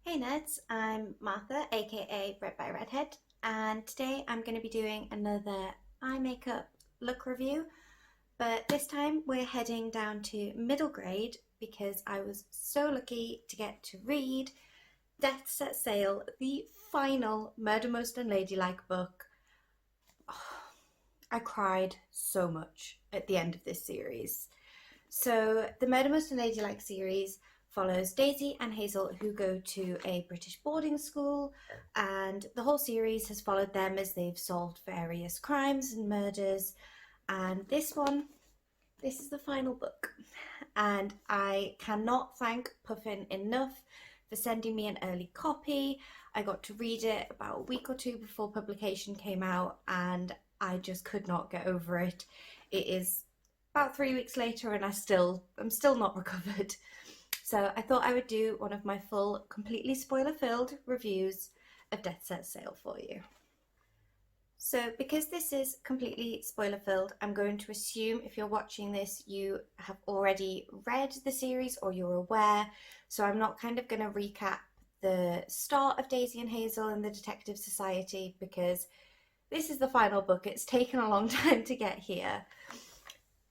Hey nerds, I'm Martha, aka Read by Redhead, and today I'm going to be doing another eye makeup look review, but this time we're heading down to middle grade because I was so lucky to get to read Death Set Sail, the final Murder Most Unladylike book. I cried so much at the end of this series. So the Murder Most Unladylike series follows Daisy and Hazel, who go to a British boarding school, and the whole series has followed them as they've solved various crimes and murders. And this is the final book, and I cannot thank Puffin enough for sending me an early copy. I got to read it about a week or two before publication came out, and I just could not get over it. It is about 3 weeks later and I'm still not recovered. So I thought I would do one of my full, completely spoiler-filled reviews of Death Set Sail for you. So because this is completely spoiler-filled, I'm going to assume if you're watching this you have already read the series or you're aware, so I'm not kind of going to recap the start of Daisy and Hazel and the Detective Society because this is the final book. It's taken a long time to get here.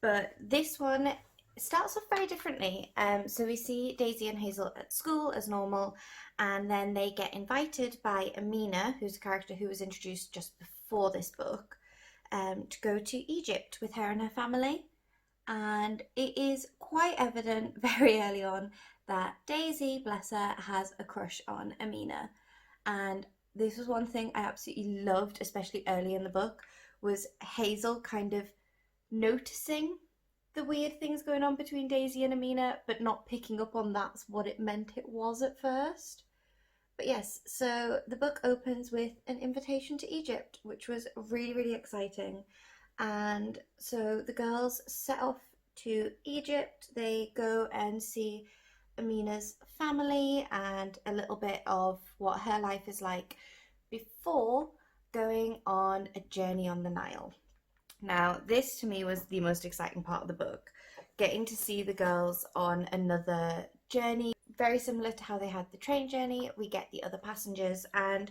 But this one starts off very differently. So we see Daisy and Hazel at school as normal, and then they get invited by Amina, who's a character who was introduced just before this book, to go to Egypt with her and her family. And it is quite evident very early on that Daisy, bless her, has a crush on Amina. And this was one thing I absolutely loved, especially early in the book, was Hazel kind of noticing the weird things going on between Daisy and Amina, but not picking up on that's what it meant it was at first. But yes, so the book opens with an invitation to Egypt, which was really, really exciting. And so the girls set off to Egypt. They go and see Amina's family and a little bit of what her life is like before going on a journey on the Nile. Now, this to me was the most exciting part of the book, getting to see the girls on another journey. Very similar to how they had the train journey, we get the other passengers, and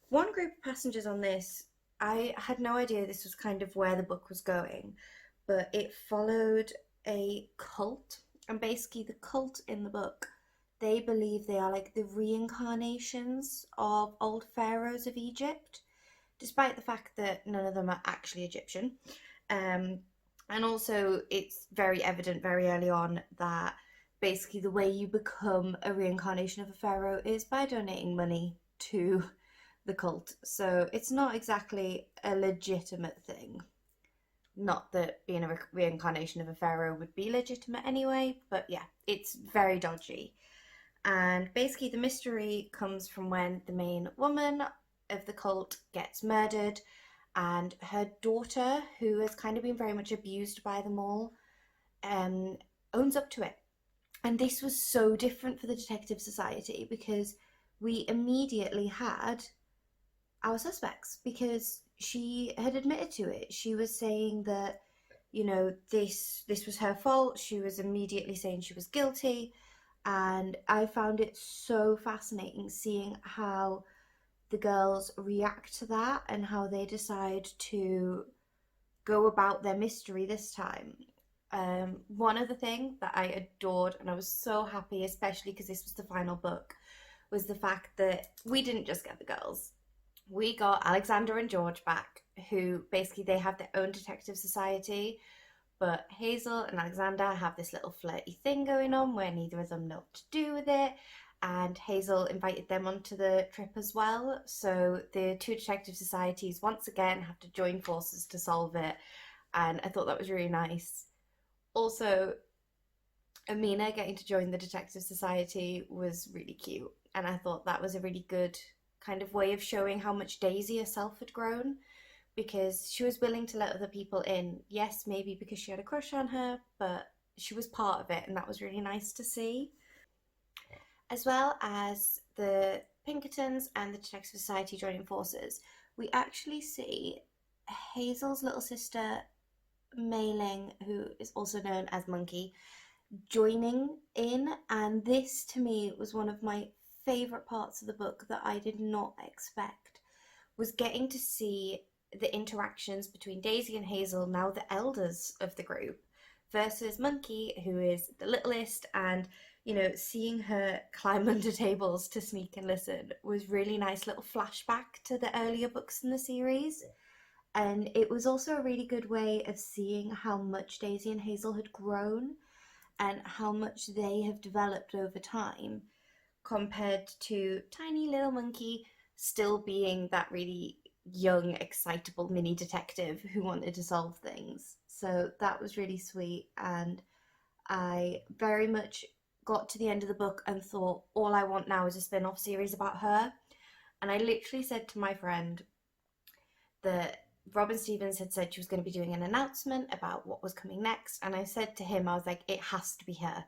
one group of passengers on this, I had no idea this was kind of where the book was going, but it followed a cult, and basically the cult in the book, they believe they are like the reincarnations of old pharaohs of Egypt, despite the fact that none of them are actually Egyptian. And also, it's very evident very early on that basically the way you become a reincarnation of a pharaoh is by donating money to the cult. So it's not exactly a legitimate thing. Not that being a reincarnation of a pharaoh would be legitimate anyway, but yeah, it's very dodgy. And basically, the mystery comes from when the main woman of the cult gets murdered, and her daughter, who has kind of been very much abused by them all, owns up to it. And this was so different for the Detective Society because we immediately had our suspects because she had admitted to it. She was saying that, you know, this was her fault. She was immediately saying she was guilty. And I found it so fascinating seeing how the girls react to that and how they decide to go about their mystery this time. One other thing that I adored, and I was so happy, especially because this was the final book, was the fact that we didn't just get the girls. We got Alexander and George back, who basically they have their own detective society, but Hazel and Alexander have this little flirty thing going on where neither of them know what to do with it. And Hazel invited them onto the trip as well. So the two detective societies once again have to join forces to solve it. And I thought that was really nice. Also, Amina getting to join the detective society was really cute. And I thought that was a really good kind of way of showing how much Daisy herself had grown, because she was willing to let other people in. Yes, maybe because she had a crush on her, but she was part of it, and that was really nice to see. As well as the Pinkertons and the Detective Society joining forces, we actually see Hazel's little sister, Mei-Ling, who is also known as Monkey, joining in, and this to me was one of my favourite parts of the book that I did not expect was getting to see the interactions between Daisy and Hazel, now the elders of the group, versus Monkey, who is the littlest, and seeing her climb under tables to sneak and listen was really nice little flashback to the earlier books in the series. And it was also a really good way of seeing how much Daisy and Hazel had grown and how much they have developed over time compared to tiny little Monkey still being that really young, excitable mini detective who wanted to solve things. So that was really sweet, and I very much got to the end of the book and thought, all I want now is a spin-off series about her. And I literally said to my friend that Robin Stevens had said she was going to be doing an announcement about what was coming next, and I said to him, I was like, it has to be her.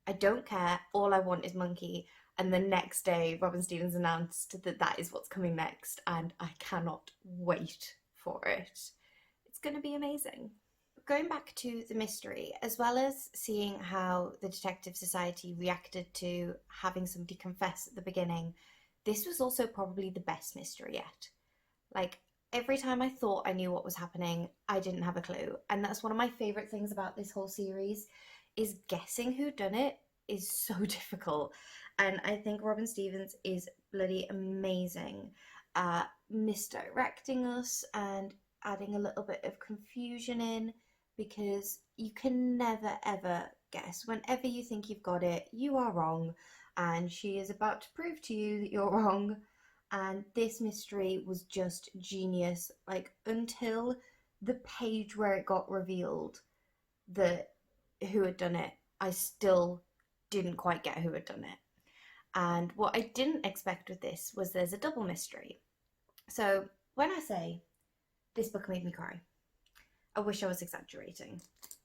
I don't care, all I want is Monkey. And the next day, Robin Stevens announced that that is what's coming next, and I cannot wait for it. It's going to be amazing. Going back to the mystery, as well as seeing how the Detective Society reacted to having somebody confess at the beginning, this was also probably the best mystery yet. Like, every time I thought I knew what was happening, I didn't have a clue. And that's one of my favourite things about this whole series, is guessing who done it is so difficult. And I think Robin Stevens is bloody amazing at misdirecting us and adding a little bit of confusion in, because you can never ever guess. Whenever you think you've got it, you are wrong, and she is about to prove to you that you're wrong. And this mystery was just genius, like, until the page where it got revealed that who had done it, I still didn't quite get who had done it. And what I didn't expect with this was there's a double mystery. So when I say this book made me cry, I wish I was exaggerating.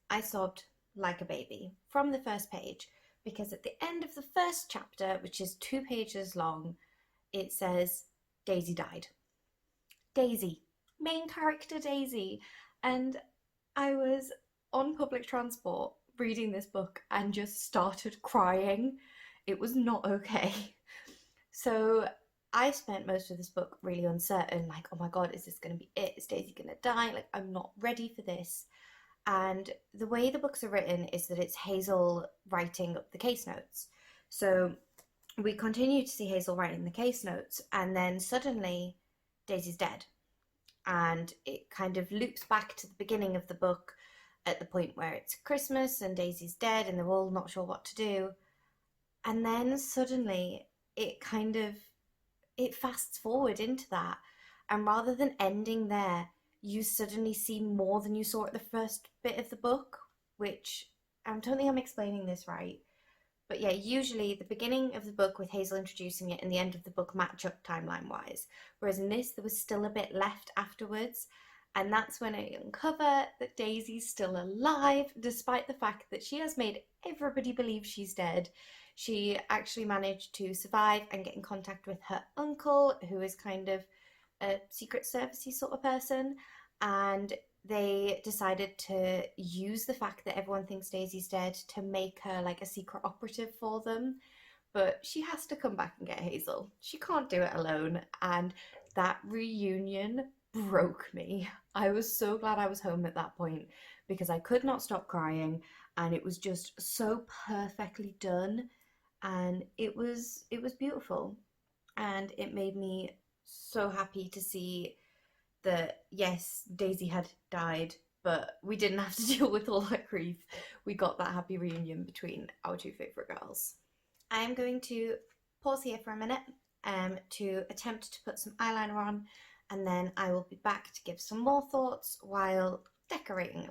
I sobbed like a baby from the first page, because at the end of the first chapter, which is 2 pages long, it says Daisy died. Daisy, main character Daisy. And I was on public transport reading this book and just started crying. It was not okay. So I spent most of this book really uncertain, like, oh my god, is this going to be it? Is Daisy going to die? Like, I'm not ready for this. And the way the books are written is that it's Hazel writing up the case notes. So we continue to see Hazel writing the case notes, and then suddenly Daisy's dead. And it kind of loops back to the beginning of the book at the point where it's Christmas and Daisy's dead and they're all not sure what to do. And then suddenly it fasts forward into that. And rather than ending there, you suddenly see more than you saw at the first bit of the book, which I don't think I'm explaining this right. But yeah, usually the beginning of the book with Hazel introducing it and the end of the book match up timeline-wise. Whereas in this, there was still a bit left afterwards. And that's when I uncover that Daisy's still alive, despite the fact that she has made everybody believe she's dead. She actually managed to survive and get in contact with her uncle, who is kind of a Secret Service-y sort of person. And they decided to use the fact that everyone thinks Daisy's dead to make her like a secret operative for them. But she has to come back and get Hazel. She can't do it alone. And that reunion broke me. I was so glad I was home at that point, because I could not stop crying, and it was just so perfectly done, and it was beautiful, and it made me so happy to see that yes, Daisy had died, but we didn't have to deal with all that grief. We got that happy reunion between our 2 favourite girls. I am going to pause here for a minute to attempt to put some eyeliner on, and then I will be back to give some more thoughts while decorating.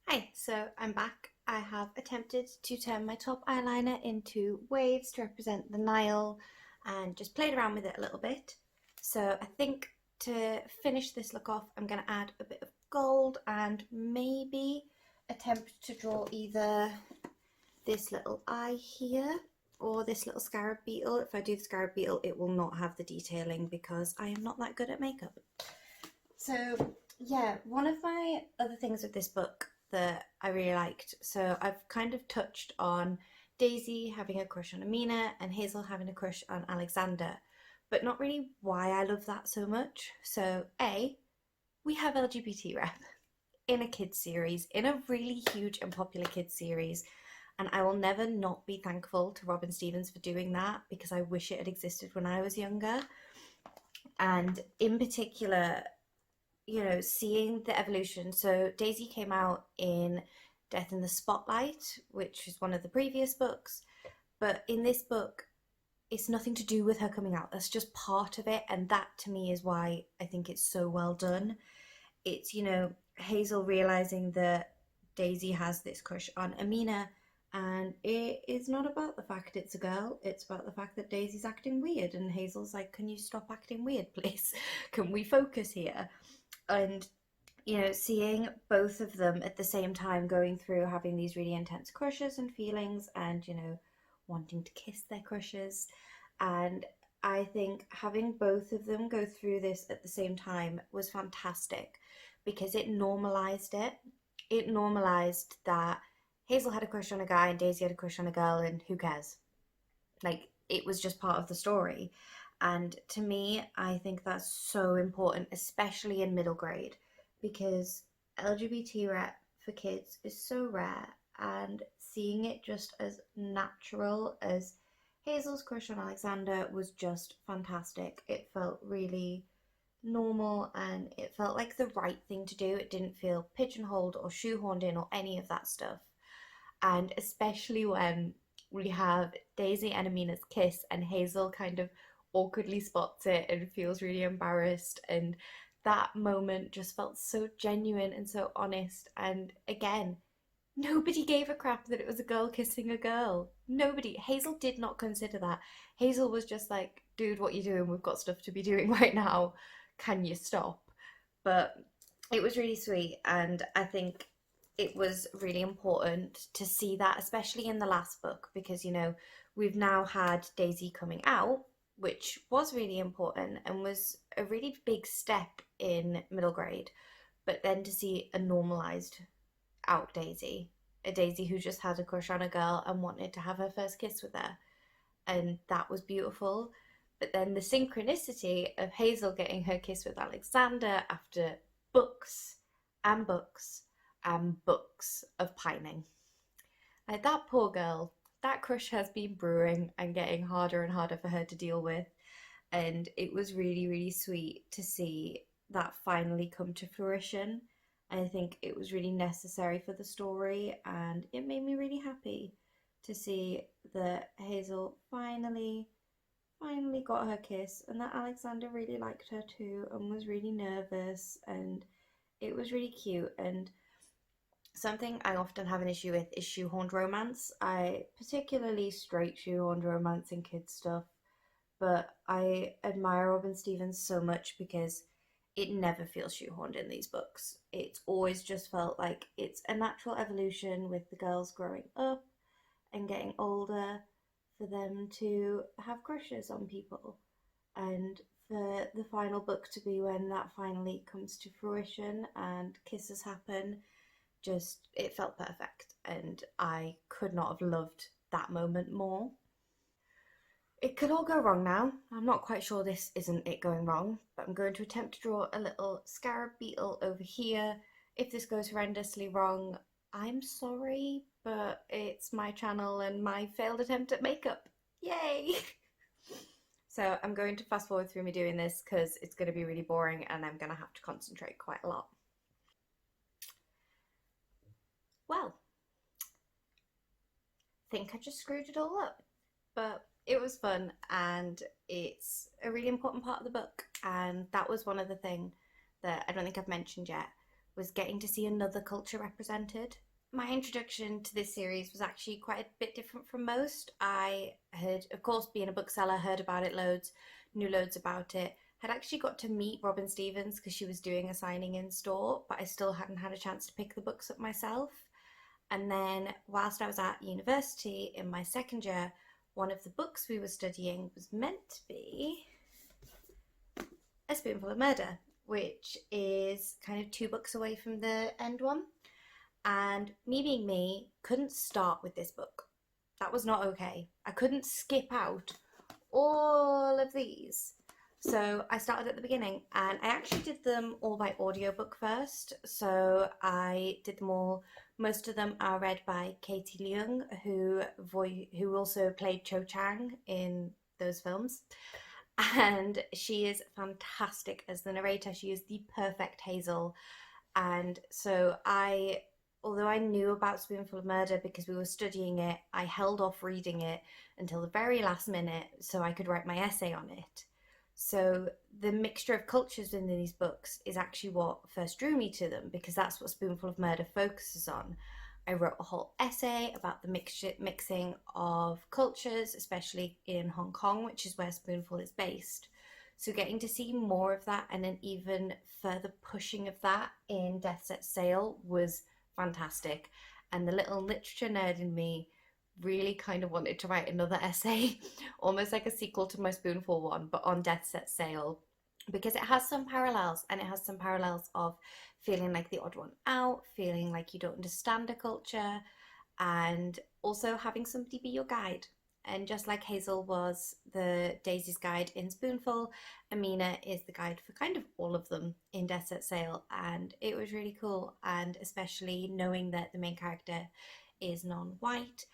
Hi, so I'm back. I have attempted to turn my top eyeliner into waves to represent the Nile and just played around with it a little bit. So I think to finish this look off, I'm going to add a bit of gold and maybe attempt to draw either this little eye here or this little scarab beetle. If I do the scarab beetle, it will not have the detailing because I am not that good at makeup. So yeah, one of my other things with this book that I really liked, so I've kind of touched on Daisy having a crush on Amina and Hazel having a crush on Alexander, but not really why I love that so much. So, A, we have LGBT rep in a kids series, in a really huge and popular kids series, and I will never not be thankful to Robin Stevens for doing that because I wish it had existed when I was younger. And in particular, you know, seeing the evolution. So Daisy came out in Death in the Spotlight, which is one of the previous books, but in this book, it's nothing to do with her coming out. That's just part of it, and that to me is why I think it's so well done. It's, you know, Hazel realizing that Daisy has this crush on Amina, and it is not about the fact it's a girl, it's about the fact that Daisy's acting weird, and Hazel's like, can you stop acting weird, please? Can we focus here? And you know, seeing both of them at the same time going through having these really intense crushes and feelings and, you know, wanting to kiss their crushes. And I think having both of them go through this at the same time was fantastic because it normalized it. It normalized that Hazel had a crush on a guy and Daisy had a crush on a girl, and who cares? Like, it was just part of the story. And to me, I think that's so important, especially in middle grade, because LGBT rep for kids is so rare, and seeing it just as natural as Hazel's crush on Alexander was just fantastic. It felt really normal and it felt like the right thing to do. It didn't feel pigeonholed or shoehorned in or any of that stuff. And especially when we have Daisy and Amina's kiss and Hazel kind of awkwardly spots it and feels really embarrassed, and that moment just felt so genuine and so honest. And again, nobody gave a crap that it was a girl kissing a girl. Nobody. Hazel did not consider that. Hazel was just like, dude, what you doing? We've got stuff to be doing right now. Can you stop? But it was really sweet, and I think it was really important to see that, especially in the last book, because, you know, we've now had Daisy coming out, which was really important and was a really big step in middle grade. But then to see a normalized out Daisy, a Daisy who just had a crush on a girl and wanted to have her first kiss with her, and that was beautiful. But then the synchronicity of Hazel getting her kiss with Alexander after books and books and books of pining. Like, that poor girl, that crush has been brewing and getting harder and harder for her to deal with. And it was really, really sweet to see that finally come to fruition. I think it was really necessary for the story, and it made me really happy to see that Hazel finally got her kiss, and that Alexander really liked her too and was really nervous, and it was really cute. And something I often have an issue with is shoehorned romance. I particularly straight shoehorned romance in kids stuff, but I admire Robin Stevens so much because it never feels shoehorned in these books. It's always just felt like it's a natural evolution with the girls growing up and getting older, for them to have crushes on people, and for the final book to be when that finally comes to fruition and kisses happen. Just, it felt perfect, and I could not have loved that moment more. It could all go wrong now. I'm not quite sure this isn't it going wrong, but I'm going to attempt to draw a little scarab beetle over here. If this goes horrendously wrong, I'm sorry, but it's my channel and my failed attempt at makeup. Yay! So I'm going to fast forward through me doing this because it's going to be really boring and I'm going to have to concentrate quite a lot. Well, I think I just screwed it all up, but it was fun, and it's a really important part of the book, and that was one of the things that I don't think I've mentioned yet, was getting to see another culture represented. My introduction to this series was actually quite a bit different from most. I had, of course, being a bookseller, heard about it loads, knew loads about it, had actually got to meet Robin Stevens because she was doing a signing in store, but I still hadn't had a chance to pick the books up myself. And then whilst I was at university in my second year, one of the books we were studying was meant to be A Spoonful of Murder, which is kind of 2 books away from the end one. And me being me, couldn't start with this book. That was not okay. I couldn't skip out all of these. So I started at the beginning, and I actually did them all by audiobook first. So I did them all. Most of them are read by Katie Leung, who also played Cho Chang in those films. And she is fantastic as the narrator. She is the perfect Hazel. And so although I knew about Spoonful of Murder because we were studying it, I held off reading it until the very last minute so I could write my essay on it. So the mixture of cultures in these books is actually what first drew me to them, because that's what Spoonful of Murder focuses on. I wrote a whole essay about the mixing of cultures, especially in Hong Kong, which is where Spoonful is based. So getting to see more of that and an even further pushing of that in Death Set Sail was fantastic. And the little literature nerd in me really kind of wanted to write another essay, almost like a sequel to my Spoonful one, but on Death Set Sail, because it has some parallels, and it has some parallels of feeling like the odd one out, feeling like you don't understand a culture, and also having somebody be your guide. And just like Hazel was the Daisy's guide in Spoonful, Amina is the guide for kind of all of them in Death Set Sail, and it was really cool. And especially knowing that the main character is non-white,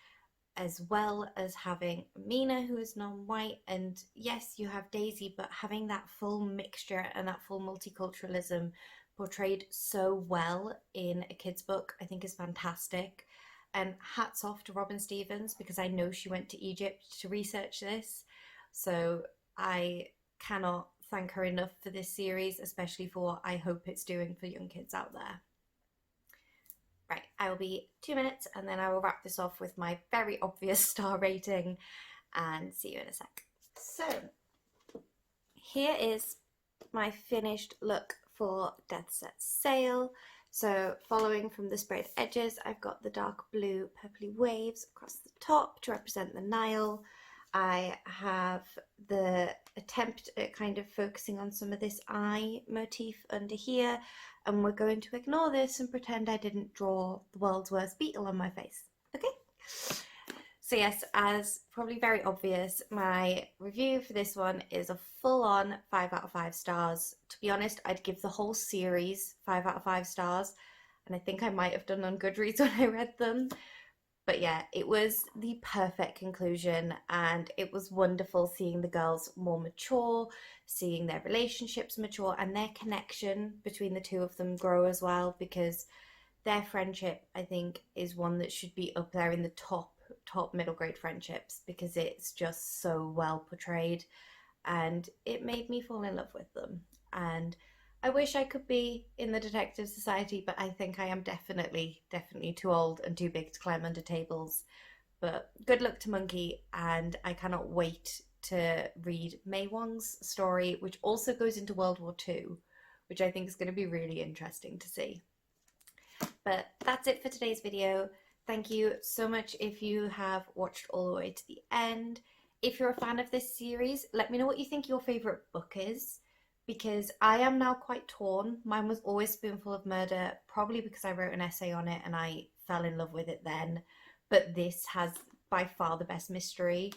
as well as having Amina, who is non-white, and yes, you have Daisy, but having that full mixture and that full multiculturalism portrayed so well in a kid's book, I think is fantastic. And hats off to Robin Stevens, because I know she went to Egypt to research this. So I cannot thank her enough for this series, especially for what I hope it's doing for young kids out there. Right, I will be 2 minutes and then I will wrap this off with my very obvious star rating and see you in a sec. So here is my finished look for Death Set Sail. So following from the sprayed edges, I've got the dark blue purpley waves across the top to represent the Nile. I have the attempt at kind of focusing on some of this eye motif under here, and we're going to ignore this and pretend I didn't draw the world's worst beetle on my face. Okay? So yes, as probably very obvious, my review for this one is a full-on 5 out of 5 stars. To be honest, I'd give the whole series 5 out of 5 stars, and I think I might have done on Goodreads when I read them. But yeah, it was the perfect conclusion, and it was wonderful seeing the girls more mature, seeing their relationships mature, and their connection between the two of them grow as well, because their friendship, I think, is one that should be up there in the top middle grade friendships, because it's just so well portrayed, and it made me fall in love with them. And I wish I could be in the Detective Society, but I think I am definitely too old and too big to climb under tables. But good luck to Monkey, and I cannot wait to read Mei Wong's story, which also goes into World War II, which I think is going to be really interesting to see. But that's it for today's video. Thank you so much if you have watched all the way to the end. If you're a fan of this series, let me know what you think your favourite book is, because I am now quite torn. Mine was always Spoonful of Murder, probably because I wrote an essay on it and I fell in love with it then. But this has by far the best mystery,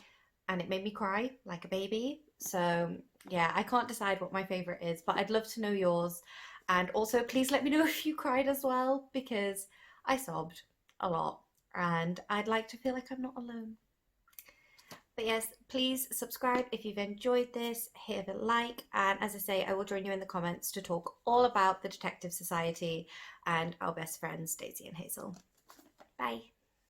and it made me cry like a baby. So yeah, I can't decide what my favourite is, but I'd love to know yours. And also, please let me know if you cried as well, because I sobbed a lot and I'd like to feel like I'm not alone. But yes, please subscribe if you've enjoyed this, hit a like, and as I say, I will join you in the comments to talk all about the Detective Society and our best friends Daisy and Hazel. Bye.